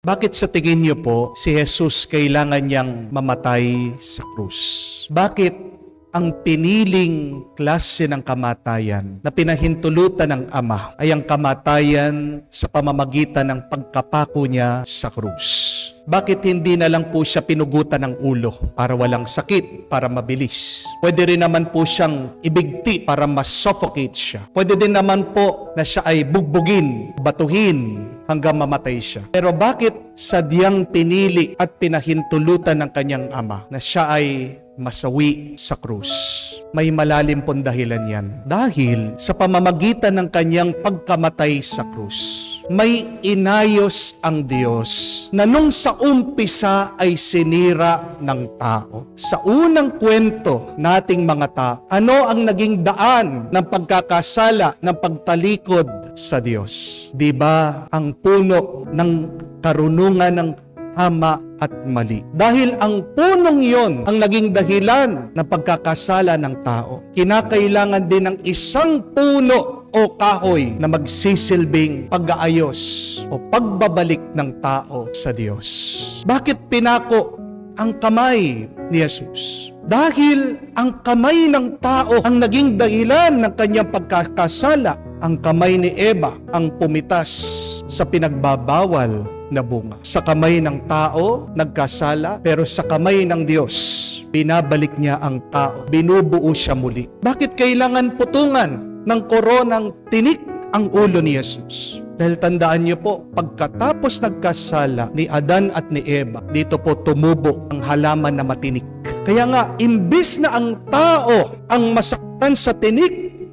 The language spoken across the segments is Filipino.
Bakit sa tingin niyo po si Jesus kailangan niyang mamatay sa krus? Bakit ang piniling klase ng kamatayan na pinahintulutan ng Ama ay ang kamatayan sa pamamagitan ng pagkapako niya sa krus? Bakit hindi na lang po siya pinugutan ng ulo para walang sakit, para mabilis? Pwede rin naman po siyang ibigti para mas-suffocate siya. Pwede din naman po na siya ay bugbugin, batuhin, hanggang mamatay siya. Pero bakit sadyang pinili at pinahintulutan ng kanyang Ama na siya ay masawi sa krus? May malalim pong dahilan yan. Dahil sa pamamagitan ng kanyang pagkamatay sa krus, may inayos ang Diyos na nung sa umpisa ay sinira ng tao. Sa unang kwento nating mga tao, ano ang naging daan ng pagkakasala, ng pagtalikod sa Diyos? Diba ang puno ng karunungan ng tama at mali? Dahil ang punong yon ang naging dahilan ng pagkakasala ng tao, kinakailangan din ng isang puno o kahoy na magsisilbing pag-aayos o pagbabalik ng tao sa Diyos. Bakit pinako ang kamay ni Jesus? Dahil ang kamay ng tao ang naging dahilan ng kanyang pagkakasala. Ang kamay ni Eva ang pumitas sa pinagbabawal na bunga. Sa kamay ng tao, nagkasala, pero sa kamay ng Diyos, binabalik niya ang tao. Binubuo siya muli. Bakit kailangan putungan ng koronang tinik ang ulo ni Jesus? Dahil tandaan niyo po, pagkatapos nagkasala ni Adan at ni Eva, dito po tumubo ang halaman na matinik. Kaya nga, imbis na ang tao ang masaktan sa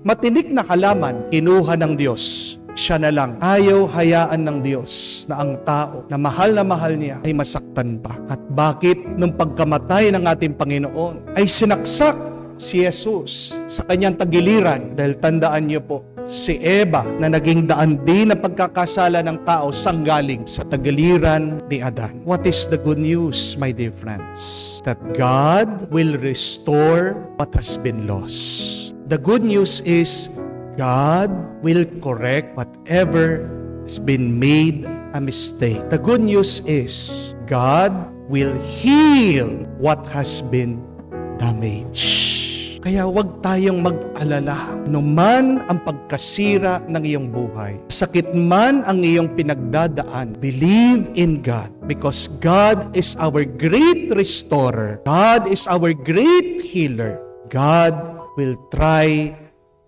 matinik na halaman, kinuha ng Diyos. Siya na lang. Ayaw hayaan ng Diyos na ang tao na mahal niya ay masaktan pa. At bakit nung pagkamatay ng ating Panginoon ay sinaksak si Jesus sa kanyang tagiliran? Dahil tandaan niyo po, si Eva na naging daan din ng pagkakasala ng tao sanggaling sa tagiliran ni Adan. What is the good news, my dear friends? That God will restore what has been lost. The good news is God will correct whatever has been made a mistake. The good news is God will heal what has been damaged. Kaya huwag tayong mag-alala. Numan ang pagkasira ng iyong buhay, sakit man ang iyong pinagdadaan, believe in God because God is our great restorer. God is our great healer. God will try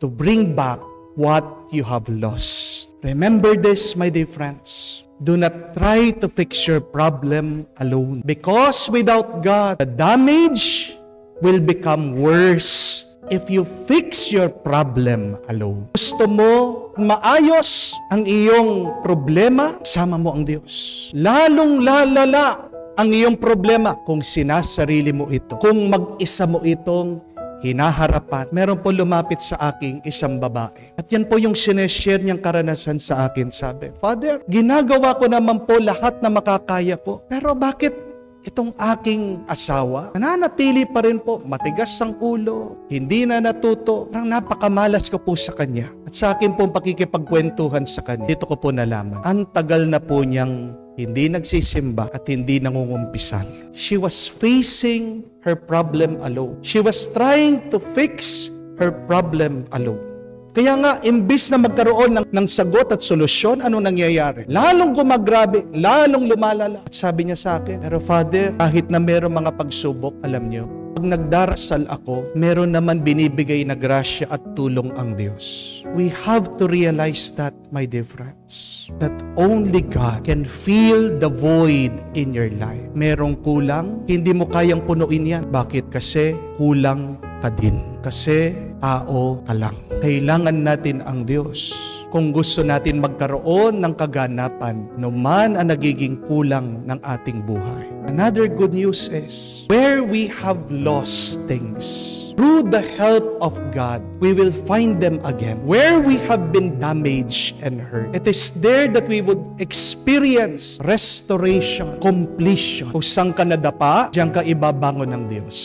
to bring back what you have lost. Remember this, my dear friends. Do not try to fix your problem alone. Because without God, the damage will become worse if you fix your problem alone. Gusto mo maayos ang iyong problema? Sama mo ang Diyos. Lalong lalala ang iyong problema kung sinasarili mo ito. Kung mag-isa mo itong hinaharapan. Meron po lumapit sa aking isang babae. At yan po yung sineshare niyang karanasan sa akin. Sabi, Father, ginagawa ko naman po lahat na makakaya ko. Pero bakit itong aking asawa, nananatili pa rin po, matigas ang ulo, hindi na natuto, nang napakamalas ko po sa kanya. At sa akin pong pakikipagkwentuhan sa kanya, dito ko po nalaman, ang tagal na po niyang hindi nagsisimba at hindi nangungumpisal. She was facing her problem alone. She was trying to fix her problem alone. Kaya nga, imbis na magkaroon ng sagot at solusyon, ano nangyayari? Lalong gumagrabe, lalong lumalala. At sabi niya sa akin, pero Father, kahit na meron mga pagsubok, alam niyo, pag nagdarasal ako, meron naman binibigay na grasya at tulong ang Diyos. We have to realize that, my dear friends, that only God can fill the void in your life. Merong kulang, hindi mo kayang punuin yan. Bakit? Kasi kulang ka din. Kasi tao ka lang. Kailangan natin ang Diyos. Kung gusto natin magkaroon ng kaganapan, numan ang nagiging kulang ng ating buhay. Another good news is, where we have lost things, through the help of God, we will find them again. Where we have been damaged and hurt, it is there that we would experience restoration, completion. Kung saan ka nadapa, diyan ka ibabangon ng Diyos.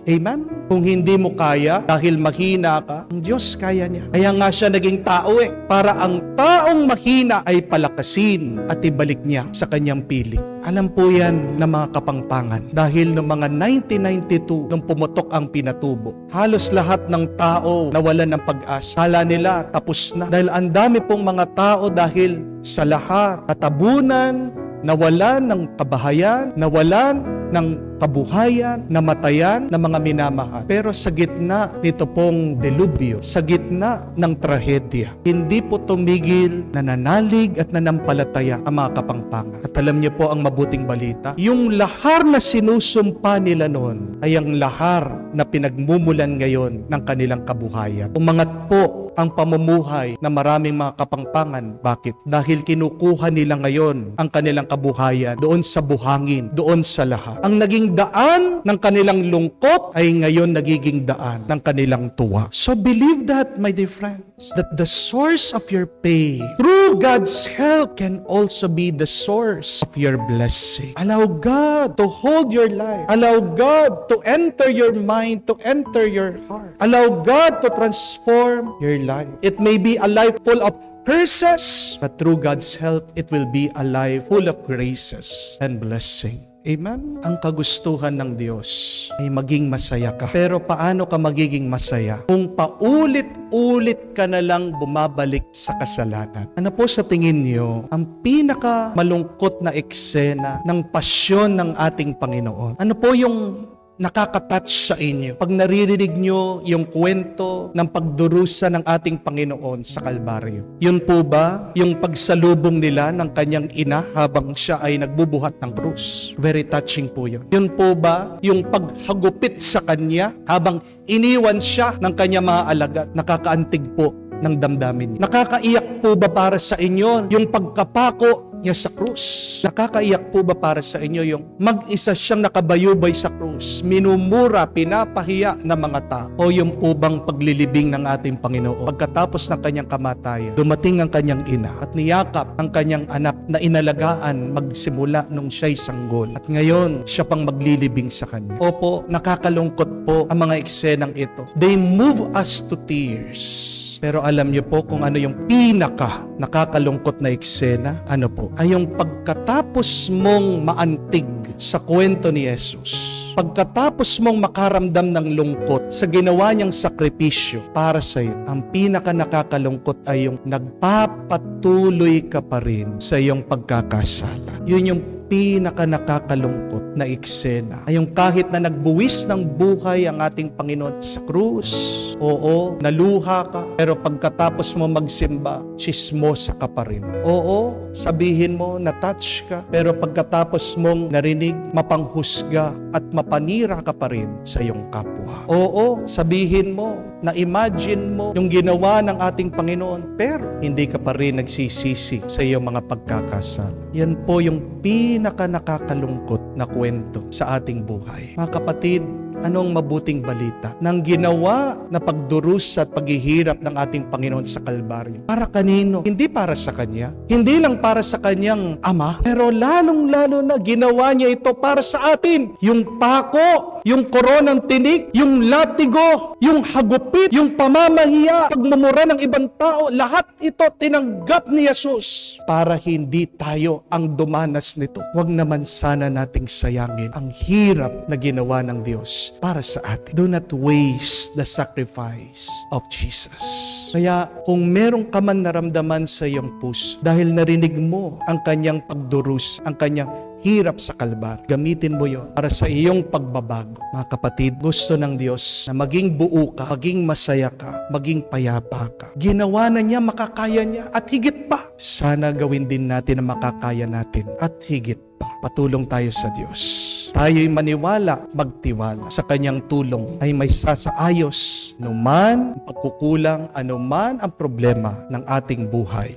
Amen? Kung hindi mo kaya, dahil mahina ka, ang Diyos kaya niya. Kaya nga siya naging tao para ang taong mahina ay palakasin at ibalik niya sa kanyang piling. Alam po yan ng mga kapangpangan. Dahil noong mga 1992, nung pumutok ang pinatubo, halos lahat ng tao nawalan ng pag-asa. Kala nila tapos na. Dahil ang dami pong mga tao dahil sa lahar, katabunan, nawalan ng kabahayan, nawalan ng kabuhayan, namatayan ng mga minamahal. Pero sa gitna nito pong delubyo, sa gitna ng trahedya, hindi po tumigil, nananalig at nanampalataya ang mga kapangpangan. At alam niyo po ang mabuting balita, yung lahar na sinusumpa nila noon ay ang lahar na pinagmumulan ngayon ng kanilang kabuhayan. Umangat po ang pamumuhay ng maraming mga kapangpangan. Bakit? Dahil kinukuha nila ngayon ang kanilang kabuhayan doon sa buhangin, doon sa lahar. Ang naging daan ng kanilang lungkot ay ngayon nagiging daan ng kanilang tuwa. So believe that, my dear friends, that the source of your pain, through God's help, can also be the source of your blessing. Allow God to hold your life. Allow God to enter your mind, to enter your heart. Allow God to transform your life. It may be a life full of curses, but through God's help, it will be a life full of graces and blessing. Amen? Ang kagustuhan ng Diyos ay maging masaya ka. Pero paano ka magiging masaya? Kung paulit-ulit ka na lang bumabalik sa kasalanan. Ano po sa tingin niyo ang pinaka malungkot na eksena ng pasyon ng ating Panginoon? Ano po yung nakaka-touch sa inyo pag naririnig nyo yung kwento ng pagdurusa ng ating Panginoon sa Kalbaryo? Yun po ba yung pagsalubong nila ng kanyang ina habang siya ay nagbubuhat ng krus? Very touching po yun. Yun po ba yung paghagupit sa kanya habang iniwan siya ng kanyang mga alagad? Nakakaantig po ng damdamin niya. Nakakaiyak po ba para sa inyo yung pagkapako niya sa krus? Nakakaiyak po ba para sa inyo yung mag-isa siyang nakabayubay sa krus, minumura, pinapahiya ng mga tao? O yung po bang paglilibing ng ating Panginoon? Pagkatapos ng kanyang kamatayan, dumating ang kanyang ina at niyakap ang kanyang anak na inalagaan magsimula nung siya'y sanggol. At ngayon, siya pang maglilibing sa kanya. Opo, nakakalungkot po ang mga eksenang ito. They move us to tears. Pero alam niyo po kung ano yung pinaka nakakalungkot na eksena? Ano po? Ay yung pagkatapos mong maantig sa kwento ni Jesus, pagkatapos mong makaramdam ng lungkot sa ginawa niyang sakripisyo para sa iyo, ang pinaka nakakalungkot ay yung nagpapatuloy ka pa rin sa iyong pagkakasala. Yun yung pinaka nakakalungkot na eksena. Ay yung kahit na nagbuwis ng buhay ang ating Panginoon sa krus, oo, naluha ka, pero pagkatapos mo magsimba, chismosa ka pa rin. Oo, sabihin mo, na-touch ka, pero pagkatapos mong narinig, mapanghusga at mapanira ka pa rin sa iyong kapwa. Oo, sabihin mo, na-imagine mo yung ginawa ng ating Panginoon, pero hindi ka pa rin nagsisisi sa iyong mga pagkakasala. Yan po yung pinaka nakakalungkot na kwento sa ating buhay. Mga kapatid, anong mabuting balita ng ginawa na pagdurusa at paghihirap ng ating Panginoon sa Kalbaryo? Para kanino? Hindi para sa Kanya. Hindi lang para sa Kanyang Ama, pero lalong-lalo na ginawa niya ito para sa atin. Yung pako, yung koronang tinik, yung latigo, yung hagupit, yung pamamahiya, pagmumura ng ibang tao, lahat ito tinanggap ni Jesus para hindi tayo ang dumanas nito. Huwag naman sana nating sayangin ang hirap na ginawa ng Diyos para sa atin. Do not waste the sacrifice of Jesus. Kaya kung meron ka man naramdaman sa iyong puso dahil narinig mo ang kanyang pagdurus, ang kanyang hirap sa Kalbar, gamitin mo yon para sa iyong pagbabago. Mga kapatid, gusto ng Diyos na maging buo ka, maging masaya ka, maging payapa ka. Ginawa na niya, makakaya niya, at higit pa. Sana gawin din natin na makakaya natin at higit pa. Patulong tayo sa Diyos. Tayo'y maniwala, magtiwala sa kanyang tulong ay may sasaayos anuman ang pagkukulang, anuman ang problema ng ating buhay.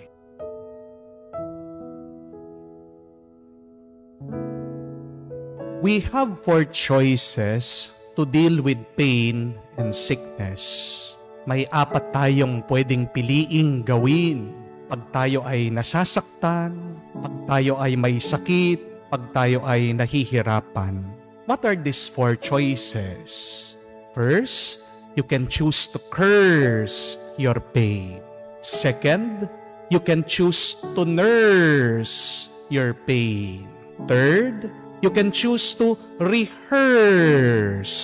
We have 4 choices to deal with pain and sickness. May 4 tayong pwedeng piliing gawin pag tayo ay nasasaktan, pag tayo ay may sakit, pag tayo ay nahihirapan. What are these 4 choices? First, you can choose to curse your pain. Second, you can choose to nurse your pain. Third, you can choose to rehearse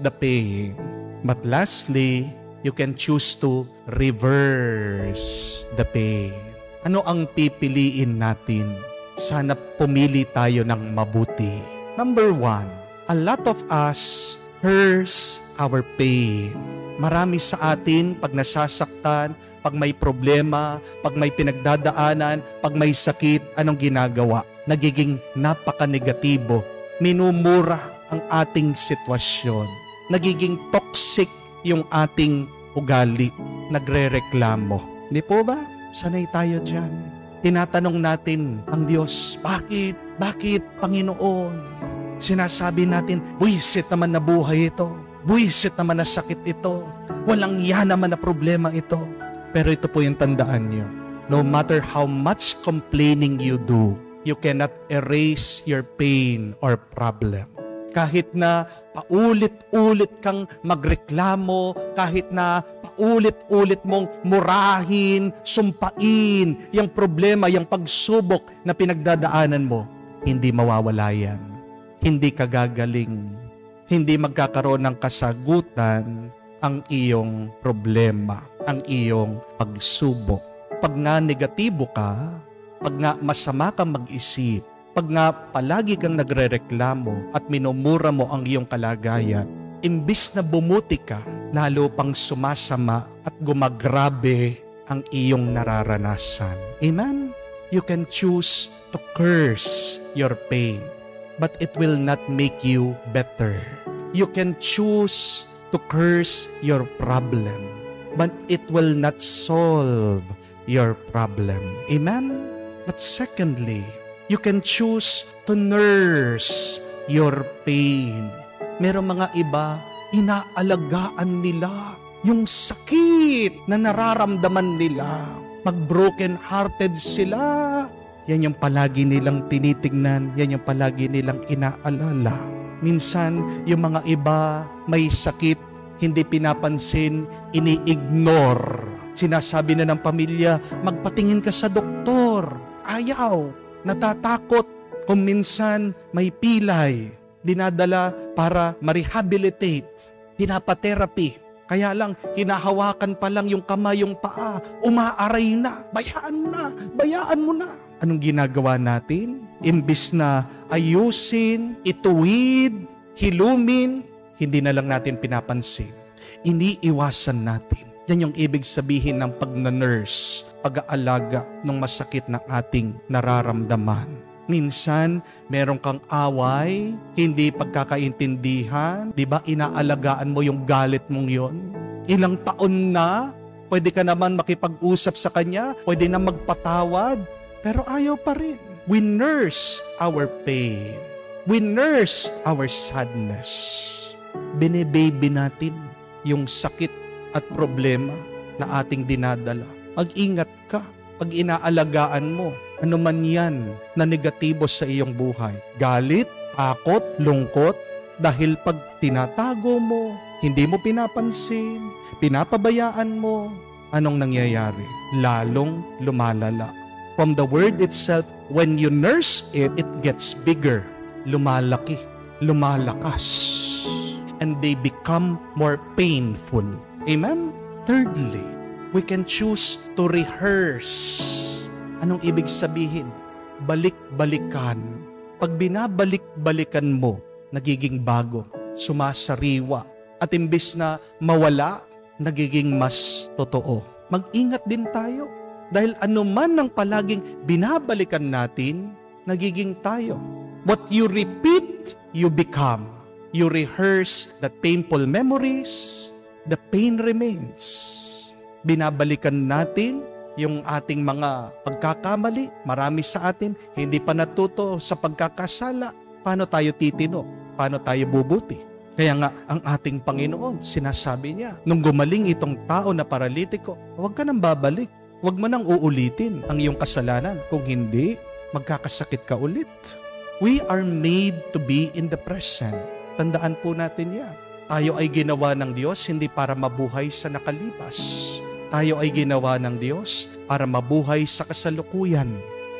the pain. But lastly, you can choose to reverse the pain. Ano ang pipiliin natin? Sana pumili tayo ng mabuti. Number 1, a lot of us curse our pain. Marami sa atin, pag nasasaktan, pag may problema, pag may pinagdadaanan, pag may sakit, anong ginagawa? Nagiging napaka-negatibo. Minumura ang ating sitwasyon. Nagiging toxic yung ating ugali. Nagre-reklamo. Hindi po ba? Sanay tayo dyan. Tinatanong natin ang Diyos, bakit? Bakit, Panginoon? Sinasabi natin, buwisit naman na buhay ito. Buwisit naman na sakit ito. Walang yan naman na problema ito. Pero ito po yung tandaan nyo. No matter how much complaining you do, you cannot erase your pain or problem. Kahit na paulit-ulit kang magreklamo, kahit na paulit-ulit mong murahin, sumpain, yung problema, yung pagsubok na pinagdadaanan mo, hindi mawawala yan. Hindi ka gagaling. Hindi magkakaroon ng kasagutan ang iyong problema, ang iyong pagsubok. Pag nga negatibo ka, pag nga masama kang mag-isip, pag nga palagi kang nagrereklamo at minumura mo ang iyong kalagayan, imbis na bumuti ka, lalo pang sumasama at gumagrabe ang iyong nararanasan. Amen? You can choose to curse your pain, but it will not make you better. You can choose to curse your problem, but it will not solve your problem. Amen? But secondly, you can choose to nurse your pain. Merong mga iba, inaalagaan nila yung sakit na nararamdaman nila. Mag-broken hearted sila. Yan yung palagi nilang tinitingnan, yan yung palagi nilang inaalala. Minsan, yung mga iba may sakit, hindi pinapansin, ini-ignore. Sinasabi na ng pamilya, magpatingin ka sa doktor. Ayaw, natatakot. Kung minsan may pilay, dinadala para ma-rehabilitate, pinapa-therapy. Kaya lang, hinahawakan pa lang yung kamay, yung paa, umaaray na. Bayaan mo na. Anong ginagawa natin? Imbis na ayusin, ituwid, hilumin, hindi na lang natin pinapansin. Iniiwasan natin. Yan yung ibig sabihin ng pag-nurse, pag-aalaga ng masakit na ating nararamdaman. Minsan, meron kang away, hindi pagkakaintindihan, di ba? Inaalagaan mo yung galit mong yon. Ilang taon na, pwede ka naman makipag-usap sa kanya, pwede na magpatawad, pero ayaw pa rin. We nurse our pain. We nurse our sadness. Bine-baby natin yung sakit at problema na ating dinadala. Mag-ingat ka pag inaalagaan mo ano man yan na negatibo sa iyong buhay. Galit, takot, lungkot, dahil pag tinatago mo, hindi mo pinapansin, pinapabayaan mo, anong nangyayari? Lalong lumalala. From the word itself, when you nurse it, it gets bigger, lumalaki, lumalakas, and they become more painful. Amen? Thirdly, we can choose to rehearse. Anong ibig sabihin? Balik-balikan. Pag binabalik-balikan mo, nagiging bago, sumasariwa, at imbis na mawala, nagiging mas totoo. Mag-ingat din tayo. Dahil anuman ang palaging binabalikan natin, nagiging tayo. What you repeat, you become. You rehearse that painful memories, the pain remains. Binabalikan natin yung ating mga pagkakamali. Marami sa atin hindi pa natuto sa pagkakasala. Paano tayo titino? Paano tayo bubuti? Kaya nga, ang ating Panginoon, sinasabi niya, nung gumaling itong tao na paralitiko, huwag ka nang babalik. Huwag mo nang uulitin ang iyong kasalanan. Kung hindi, magkakasakit ka ulit. We are made to be in the present. Tandaan po natin yan. Tayo ay ginawa ng Diyos hindi para mabuhay sa nakalipas. Tayo ay ginawa ng Diyos para mabuhay sa kasalukuyan.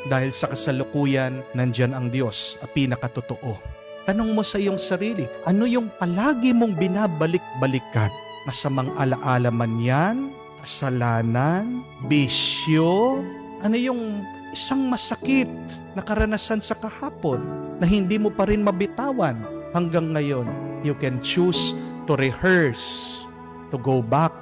Dahil sa kasalukuyan, nandyan ang Diyos, ang pinakatotoo. Tanong mo sa iyong sarili, ano yung palagi mong binabalik-balikan? Masamang alaala man yan? Kasalanan? Bisyo? Ano yung isang masakit na karanasan sa kahapon na hindi mo pa rin mabitawan hanggang ngayon? You can choose to rehearse, to go back,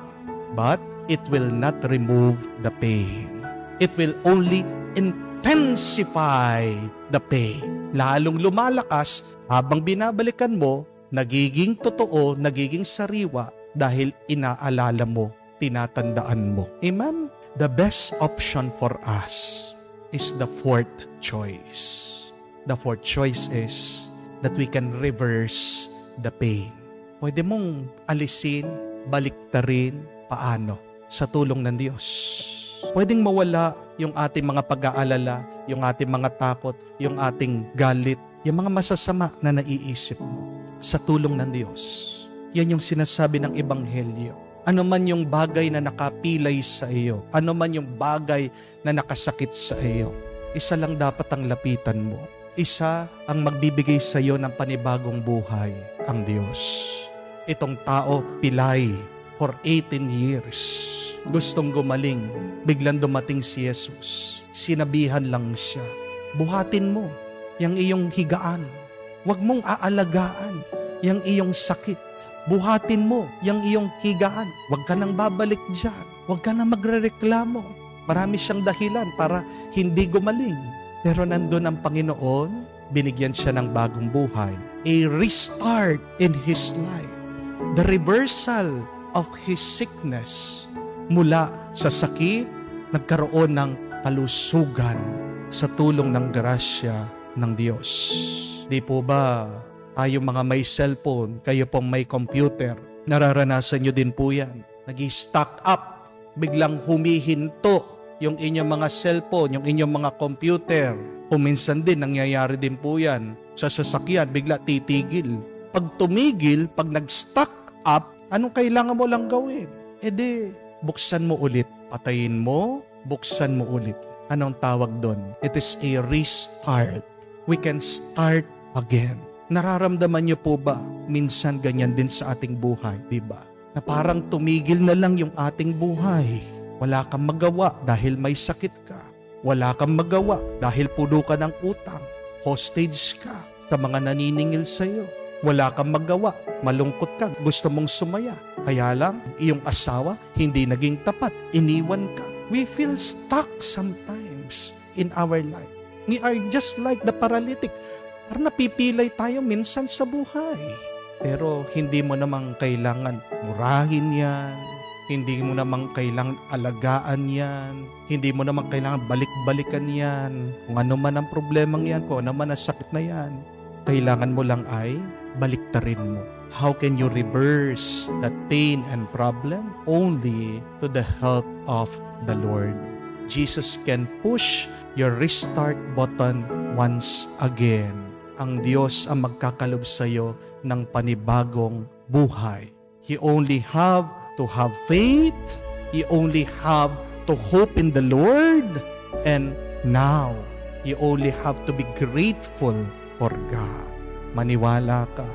but it will not remove the pain. It will only intensify the pain. Lalong lumalakas habang binabalikan mo, nagiging totoo, nagiging sariwa dahil inaalala mo, tinatandaan mo. Amen? The best option for us is the fourth choice. The fourth choice is that we can reverse the pain. Pwede mong alisin, baliktarin, paano? Sa tulong ng Diyos. Pwedeng mawala yung ating mga pag-aalala, yung ating mga takot, yung ating galit, yung mga masasama na naiisip mo. Sa tulong ng Diyos. Yan yung sinasabi ng Ebanghelyo. Ano man yung bagay na nakapilay sa iyo, ano man yung bagay na nakasakit sa iyo, isa lang dapat ang lapitan mo. Isa ang magbibigay sa iyo ng panibagong buhay, ang Diyos. Itong tao, pilay for 18 years. Gustong gumaling, biglang dumating si Jesus. Sinabihan lang siya, buhatin mo yung iyong higaan. Huwag mong aalagaan yung iyong sakit. Buhatin mo yung iyong higaan. Huwag ka nang babalik dyan. Huwag ka nang magrereklamo. Marami siyang dahilan para hindi gumaling. Pero nandun ang Panginoon, binigyan siya ng bagong buhay. A restart in his life. The reversal of his sickness. Mula sa sakit, nagkaroon ng kalusugan sa tulong ng grasya ng Diyos. Di po ba tayo mga may cellphone, kayo pong may computer, nararanasan nyo din po yan. Nag-stack up, biglang humihinto yung inyong mga cellphone, yung inyong mga computer. Kung minsan din, nangyayari din po yan. Sa sasakyan, bigla titigil. Pag tumigil, pag nag-stack up, anong kailangan mo lang gawin? Buksan mo ulit. Patayin mo, buksan mo ulit. Anong tawag doon? It is a restart. We can start again. Nararamdaman niyo po ba? Minsan ganyan din sa ating buhay, di ba? Na parang tumigil na lang yung ating buhay. Wala kang magawa dahil may sakit ka. Wala kang magawa dahil puno ka ng utang. Hostage ka sa mga naniningil sa iyo. Wala kang magawa, malungkot ka, gusto mong sumaya. Kaya lang, iyong asawa hindi naging tapat, iniwan ka. We feel stuck sometimes in our life. We are just like the paralytic. Parang napipilay tayo minsan sa buhay. Pero hindi mo namang kailangan murahin yan. Hindi mo namang kailangan alagaan yan. Hindi mo namang kailangan balik-balikan yan. Kung ano man ang problemang yan, kung ano man ang sakit na yan. Kailangan mo lang ay baliktarin mo. How can you reverse that pain and problem? Only to the help of the Lord. Jesus can push your restart button once again. Ang Diyos ang magkakalob sa iyo ng panibagong buhay. You only have to have faith. You only have to hope in the Lord. And now, you only have to be grateful for God. Maniwala ka.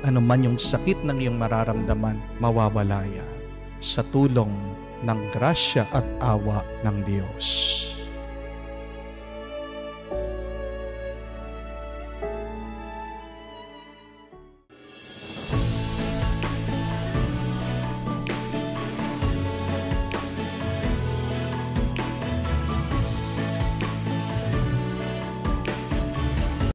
Ano man yung sakit ng iyong mararamdaman, mawawala yan sa tulong ng grasya at awa ng Diyos.